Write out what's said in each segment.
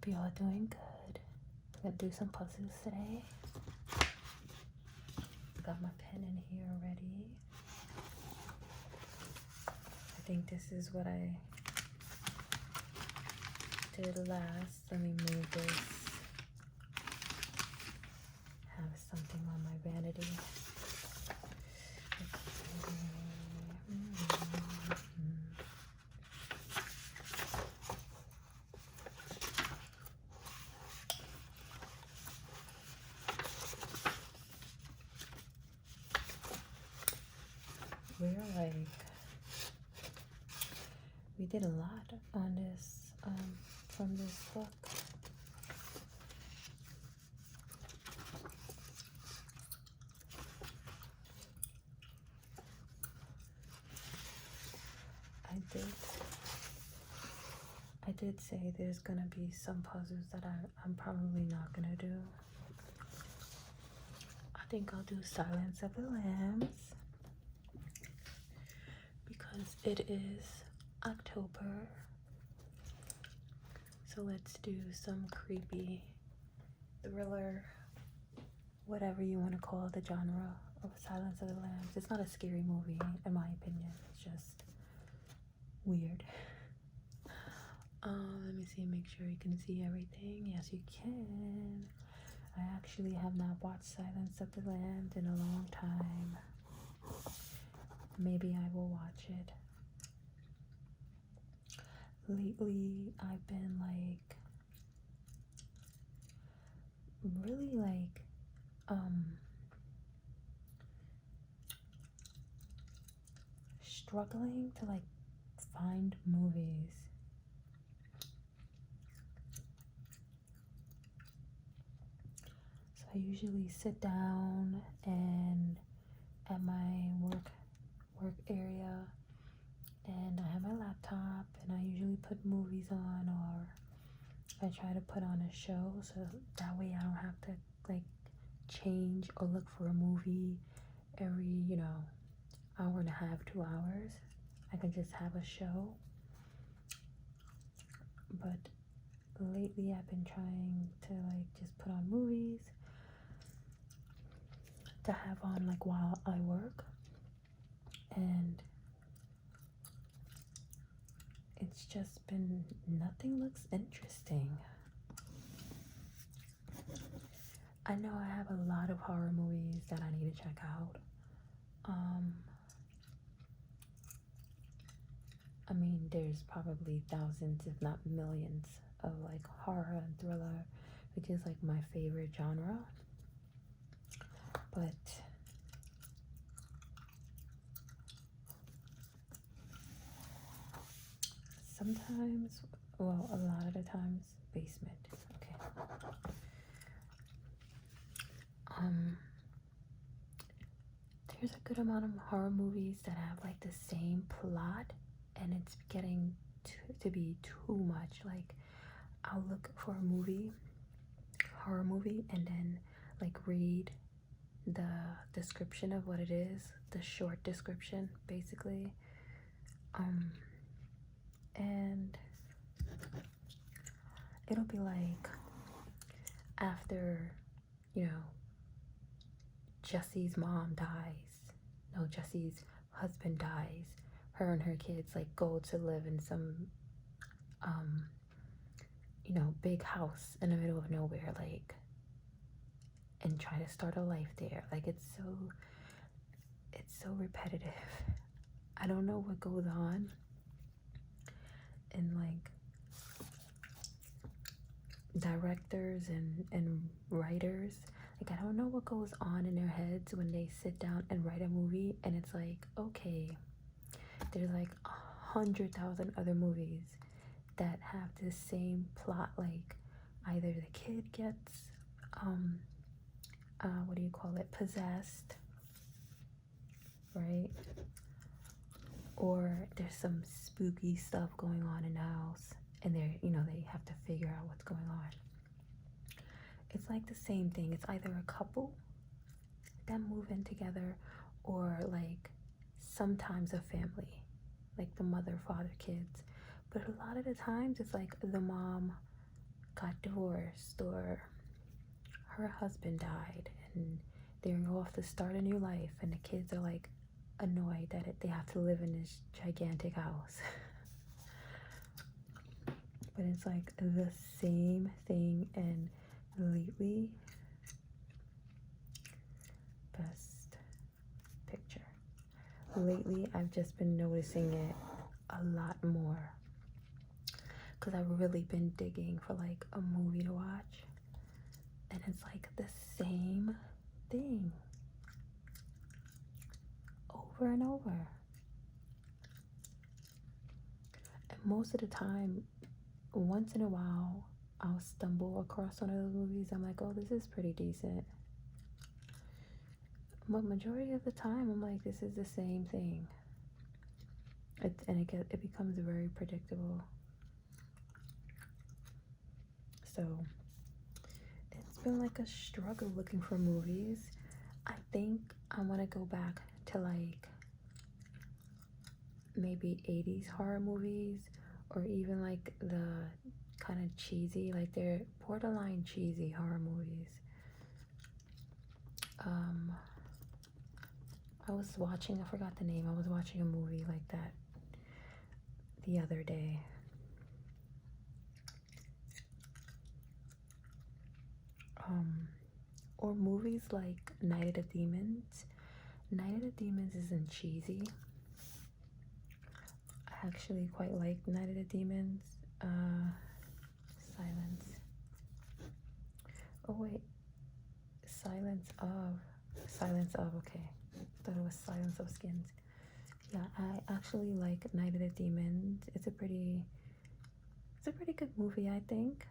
Hope you all doing good. I'm gonna do some puzzles today. Got my pen in here already. I think this is what I did last. Let me move this. Have something on my vanity. We did a lot on this from this book. I did say there's gonna be some puzzles that I'm probably not gonna do. I think I'll do Silence of the Lambs because it is October. So let's do some creepy thriller, whatever you want to call the genre of Silence of the Lambs. It's not a scary movie, in my opinion. It's just weird. Let me see, make sure you can see everything. Yes, you can. I actually have not watched Silence of the Lambs in a long time. Maybe I will watch it. Lately, I've been really struggling to find movies. So I usually sit down and at my work area, and I have my laptop, and I usually put movies on, or I try to put on a show, so that way I don't have to change or look for a movie every hour and a half, 2 hours. I can just have a show. But lately I've been trying to just put on movies to have on while I work, and it's just been, nothing looks interesting. I know I have a lot of horror movies that I need to check out. I mean, there's probably thousands, if not millions, of horror and thriller, which is my favorite genre. But sometimes, well, a lot of the times, basement. Okay. There's a good amount of horror movies that have the same plot, and it's getting to be too much. I'll look for a horror movie, and then read the description of what it is, the short description, basically. And it'll be after, Jesse's mom dies. No, Jesse's husband dies. Her and her kids go to live in some big house in the middle of nowhere, and try to start a life there. It's so repetitive. I don't know what goes on in directors and writers. I don't know what goes on in their heads when they sit down and write a movie, and it's okay, there's 100,000 other movies that have the same plot. Either the kid gets possessed, right? Or there's some spooky stuff going on in the house, and they have to figure out what's going on. It's the same thing. It's either a couple that move in together, or sometimes a family, the mother, father, kids. But a lot of the times it's the mom got divorced or her husband died and they're off to start a new life, and the kids are like annoyed that they have to live in this gigantic house. But it's like the same thing, and lately, best picture. Lately, I've just been noticing it a lot more because I've really been digging for like a movie to watch, and it's like the same thing over and over. And most of the time, once in a while, I'll stumble across one of those movies. I'm like, oh, this is pretty decent. But majority of the time, I'm like, this is the same thing. It becomes very predictable. So it's been like a struggle looking for movies. I think I want to go back to like maybe 80s horror movies, or even like the kind of cheesy, like they're borderline cheesy horror movies. I was watching, I forgot the name, I was watching a movie like that the other day. Or movies like Night of the Demons. Night of the Demons isn't cheesy. I actually quite like Night of the Demons. Silence. Oh wait. Silence of, okay. Thought it was Silence of Skins. Yeah, I actually like Night of the Demons. It's a pretty good movie, I think.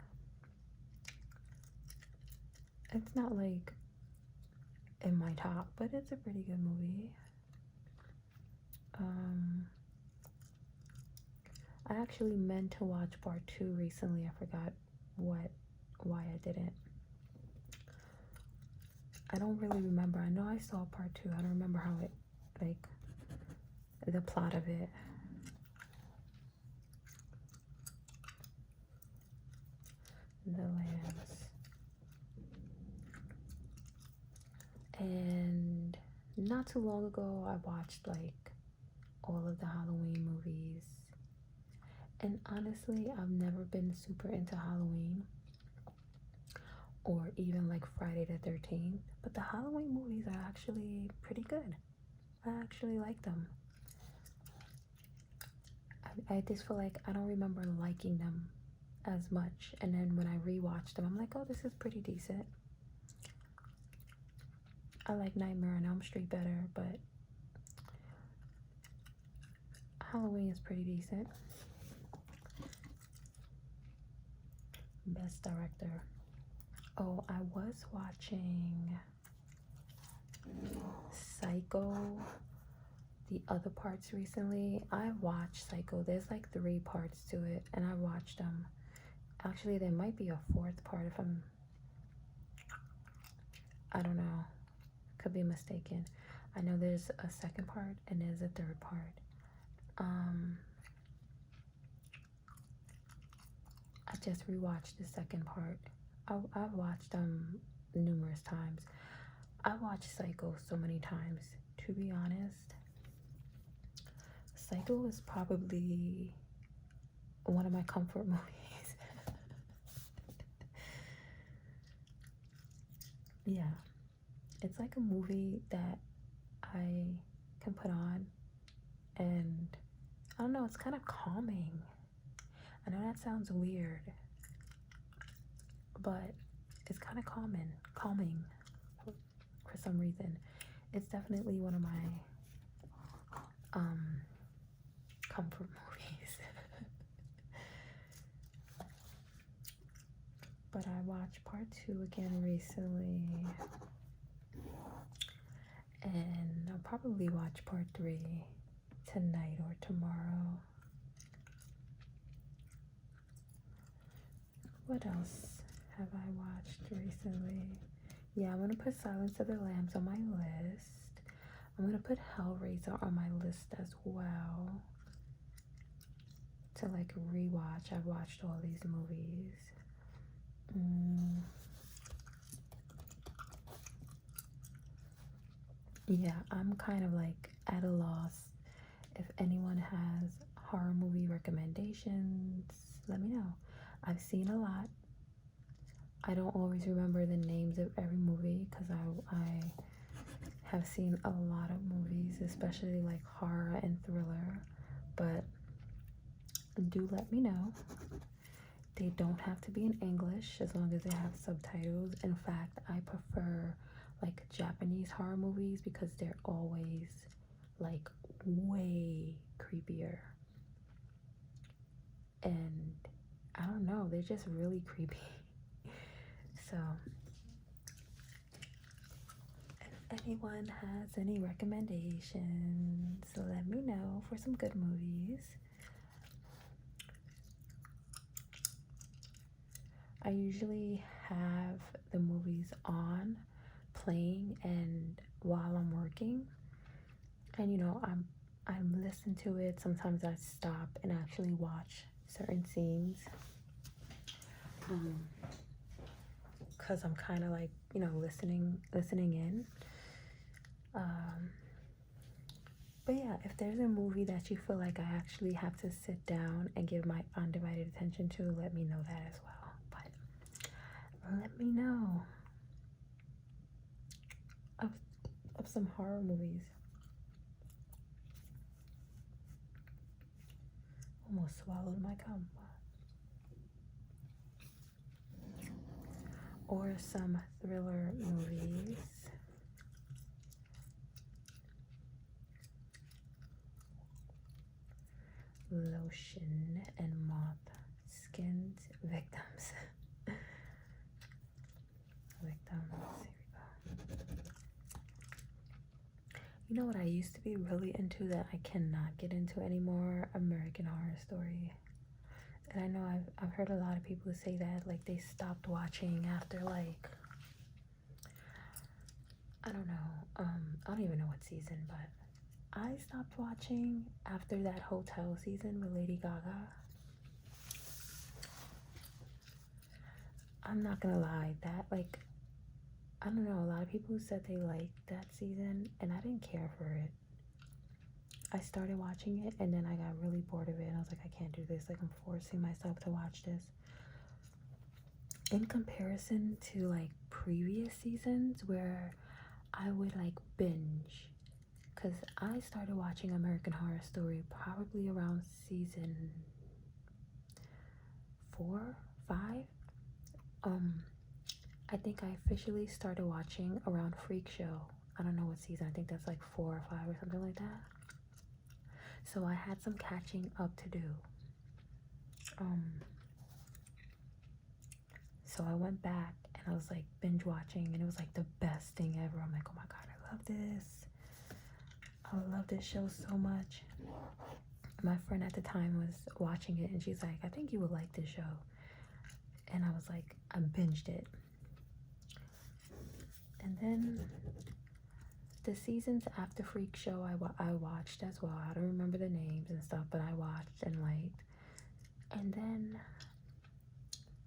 It's not like in my top, but it's a pretty good movie. I actually meant to watch part 2 recently. I forgot why I didn't. I don't really remember. I know I saw part 2. I don't remember how it, like, the plot of it. The Lambs. And not too long ago, I watched like all of the Halloween movies. And honestly, I've never been super into Halloween, or even like Friday the 13th. But the Halloween movies are actually pretty good. I actually like them. I just feel like I don't remember liking them as much. And then when I rewatched them, I'm like, oh, this is pretty decent. I like Nightmare on Elm Street better, but Halloween is pretty decent. Best director. Oh, I was watching Psycho, the other parts recently. I watched Psycho. There's like 3 parts to it, and I watched them. Actually, there might be a 4th part if I don't know. Could be mistaken. I know there's a 2nd part and there's a 3rd part. I just rewatched the 2nd part. I've watched them numerous times. I watched Psycho so many times. To be honest, Psycho is probably one of my comfort movies. Yeah, it's like a movie that I can put on, and I don't know, it's kind of calming. I know that sounds weird, but it's kind of calming for some reason. It's definitely one of my comfort movies. But I watched part 2 again recently, and I'll probably watch part 3 tonight or tomorrow. What else have I watched recently? Yeah, I'm gonna put Silence of the Lambs on my list. I'm gonna put Hellraiser on my list as well, to like rewatch. I've watched all these movies. Yeah, I'm kind of like at a loss. If anyone has horror movie recommendations, let me know. I've seen a lot. I don't always remember the names of every movie because I have seen a lot of movies, especially like horror and thriller. But do let me know. They don't have to be in English as long as they have subtitles. In fact, I prefer like Japanese horror movies because they're always like way creepier. And I don't know, they're just really creepy. So if anyone has any recommendations, let me know for some good movies. I usually have the movies on playing and while I'm working, and you know, I'm listening to it. Sometimes I stop and actually watch certain scenes because I'm kind of like, you know, listening in. But yeah, if there's a movie that you feel like I actually have to sit down and give my undivided attention to, let me know that as well. But let me know of some horror movies. Almost swallowed my gum. Or some thriller movies. Lotion and moth skinned victims. Victims. Here we go. You know what I used to be really into that I cannot get into anymore? American Horror Story. And I know I've heard a lot of people say that like they stopped watching after like, I don't know, I don't even know what season, but I stopped watching after that hotel season with Lady Gaga. I'm not gonna lie, that like, I don't know, a lot of people said they liked that season and I didn't care for it. I started watching it and then I got really bored of it and I was like, I can't do this, like I'm forcing myself to watch this. In comparison to like previous seasons where I would like binge, because I started watching American Horror Story probably around season 4, 5. I think I officially started watching around Freak Show. I don't know what season, I think that's like 4 or 5 or something like that. So I had some catching up to do. So I went back and I was like binge watching and it was like the best thing ever. I'm like, oh my god, I love this. I love this show so much. My friend at the time was watching it and she's like, I think you would like this show. And I was like, I binged it. And then the seasons after Freak Show I watched as well. I don't remember the names and stuff, but I watched and liked. And then,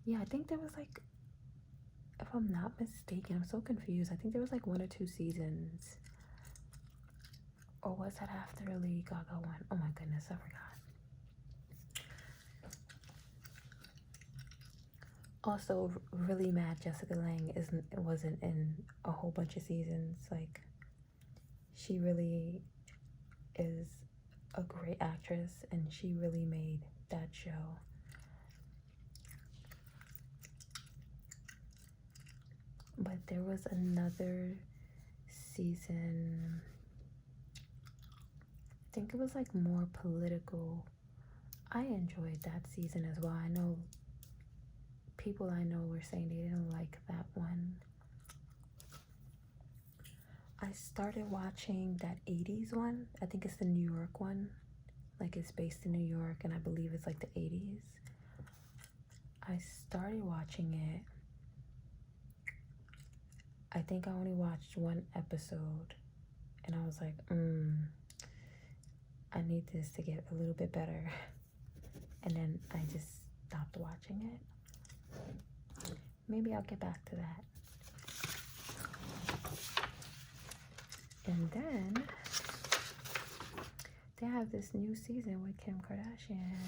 yeah, I think there was like, if I'm not mistaken, I'm so confused. I think there was like 1 or 2 seasons. Or was that after a Lady Gaga one? Oh my goodness, I forgot. Also, really mad Jessica Lange wasn't in a whole bunch of seasons. Like, she really is a great actress and she really made that show. But there was another season, I think it was like more political. I enjoyed that season as well. I know people I know were saying they didn't like that one. I started watching that 80's one. I think it's the New York one. Like it's based in New York and I believe it's like the 80's. I started watching it. I think I only watched 1 episode and I was like, I need this to get a little bit better. And then I just stopped watching it. maybe I'll get back to that. And then they have this new season with Kim Kardashian.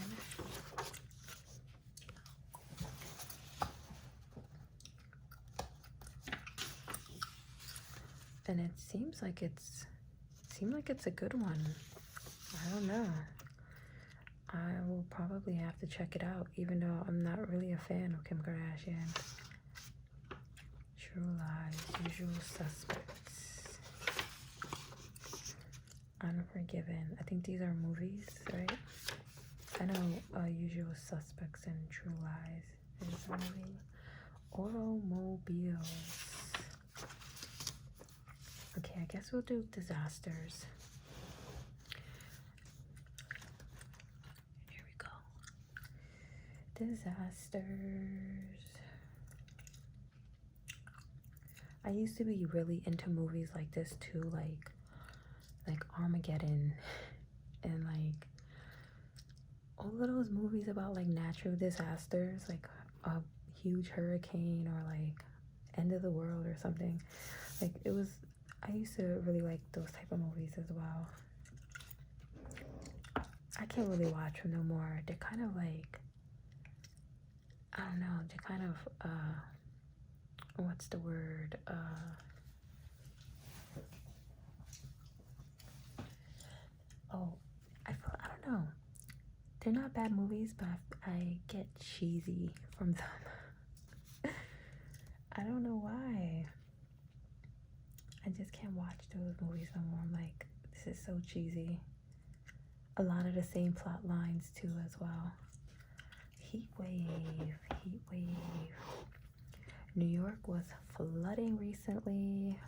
And it seems like it's a good one. I don't know. I will probably have to check it out, even though I'm not really a fan of Kim Kardashian. True Lies, Usual Suspects, Unforgiven. I think these are movies, right? I know Usual Suspects and True Lies is a movie. Automobiles. Okay, I guess we'll do disasters. Here we go. Disasters. I used to be really into movies like this too, like Armageddon and like all of those movies about like natural disasters, like a huge hurricane or like end of the world or something. Like I used to really like those type of movies as well. I can't really watch them no more. They're kind of like, I don't know, they're kind of what's the word? I don't know. They're not bad movies, but I get cheesy from them. I don't know why. I just can't watch those movies no more. I'm like, this is so cheesy. A lot of the same plot lines too as well. Heat wave. New York was flooding recently.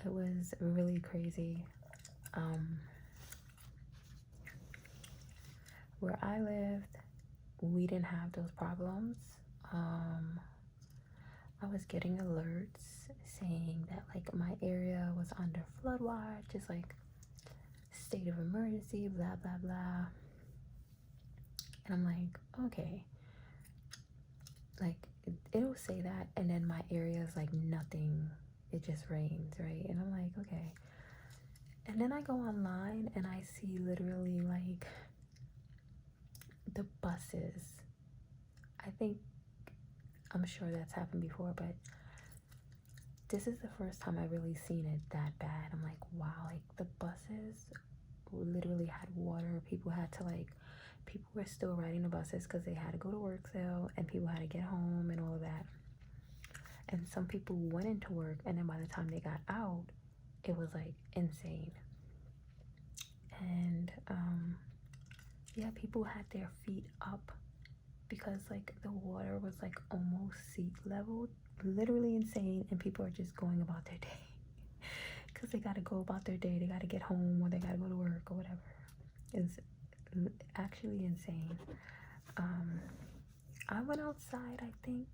It was really crazy. Where I lived, we didn't have those problems. I was getting alerts saying that like my area was under flood watch, just like state of emergency, blah blah blah. And I'm like, okay, like it'll say that, and then my area is like nothing, it just rains, right? And I'm like, okay. And then I go online and I see literally like the buses. I'm sure that's happened before, but this is the first time I've really seen it that bad. I'm like, wow, like the buses literally had water. People were still riding the buses because they had to go to work still, and people had to get home and all of that. And some people went into work, and then by the time they got out, it was like insane. And yeah, people had their feet up because like the water was like almost sea level. Literally insane. And people are just going about their day because they got to go about their day. They got to get home, or they got to go to work or whatever. It's actually insane. I went outside, I think,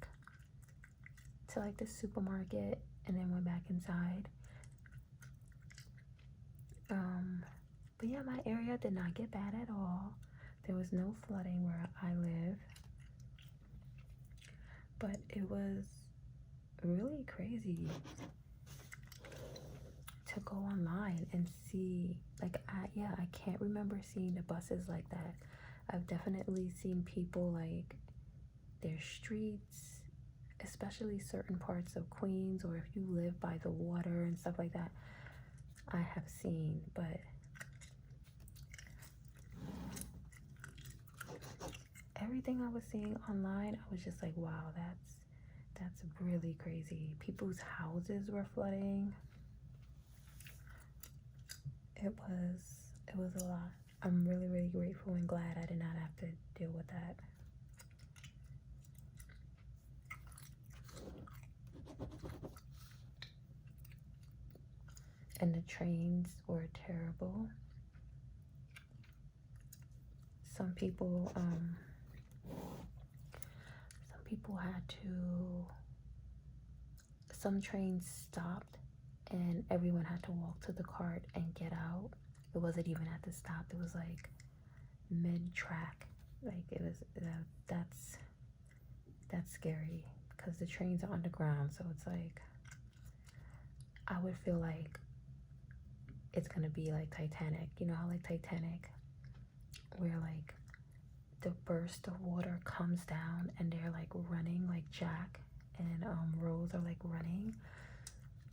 to like the supermarket, and then went back inside. But yeah, my area did not get bad at all. There was no flooding where I live, but it was really crazy to go online and see, like, I can't remember seeing the buses like that. I've definitely seen people, like, their streets, especially certain parts of Queens, or if you live by the water and stuff like that, I have seen. But everything I was seeing online, I was just like, wow, that's really crazy. People's houses were flooding. It was a lot. I'm really, really grateful and glad I did not have to deal with that. And the trains were terrible. Some people some trains stopped and everyone had to walk to the cart and get out. It wasn't even at the stop. It was like mid-track. Like it was, that's scary because the trains are underground. So it's like, I would feel like it's gonna be like Titanic. You know how like Titanic, where like the burst of water comes down and they're like running, like Jack and Rose are like running.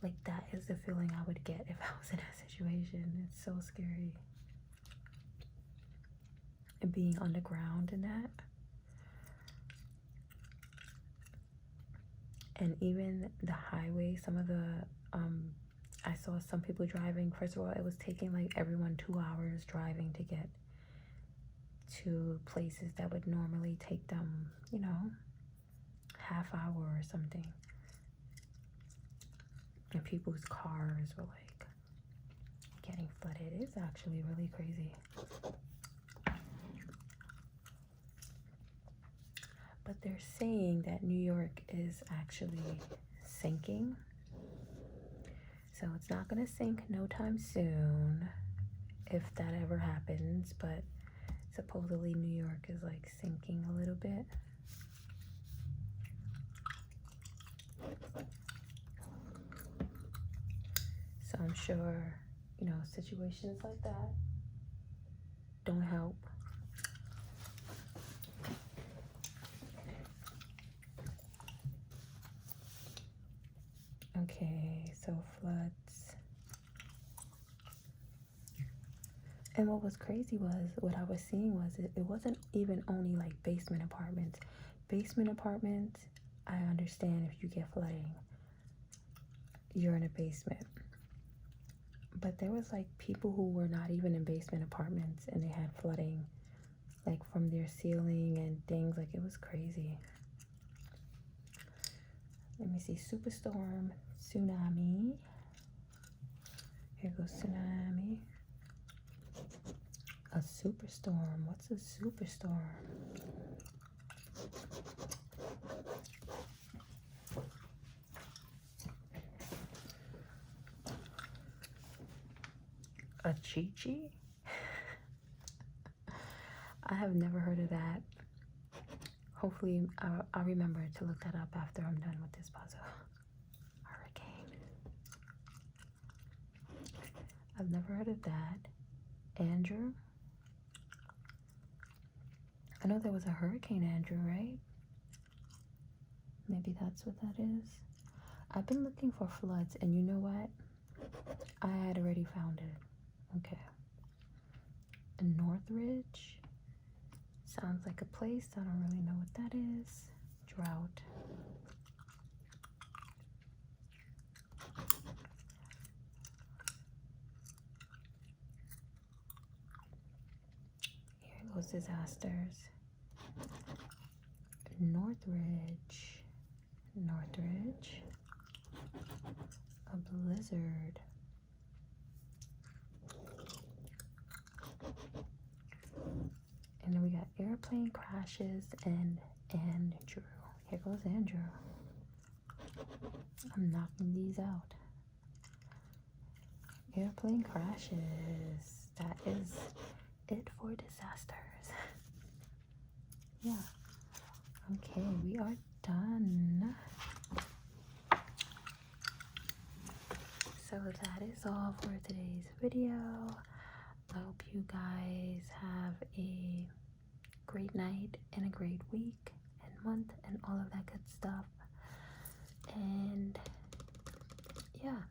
Like that is the feeling I would get if I was in that situation. It's so scary. And being underground in that. And even the highway, some of the I saw some people driving. First of all, it was taking like everyone 2 hours driving to get to places that would normally take them, you know, half hour or something. And people's cars were like getting flooded. It's actually really crazy. But they're saying that New York is actually sinking. So it's not gonna sink no time soon, if that ever happens, but supposedly New York is like sinking a little bit. So I'm sure, you know, situations like that don't help. Okay, so floods. And what was crazy was, what I was seeing was, it wasn't even only like basement apartments. Basement apartments, I understand if you get flooding, you're in a basement. But there was like people who were not even in basement apartments and they had flooding, like from their ceiling and things. Like it was crazy. Let me see. Superstorm, tsunami. Here goes tsunami. A superstorm. What's a superstorm? A Chi-Chi? I have never heard of that. Hopefully, I'll remember to look that up after I'm done with this puzzle. Hurricane. I've never heard of that. Andrew? I know there was a Hurricane Andrew, right? Maybe that's what that is. I've been looking for floods, and you know what? I had already found it. Okay. Northridge? Sounds like a place. I don't really know what that is. Drought. Here goes disasters. Northridge. Northridge. A blizzard. And then we got airplane crashes and Andrew. Here goes Andrew. I'm knocking these out. Airplane crashes. That is it for disasters. Yeah. Okay, we are done. So that is all for today's video. I hope you guys have a great night and a great week and month and all of that good stuff. And yeah,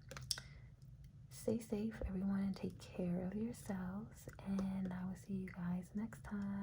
stay safe, everyone, and take care of yourselves. And I will see you guys next time.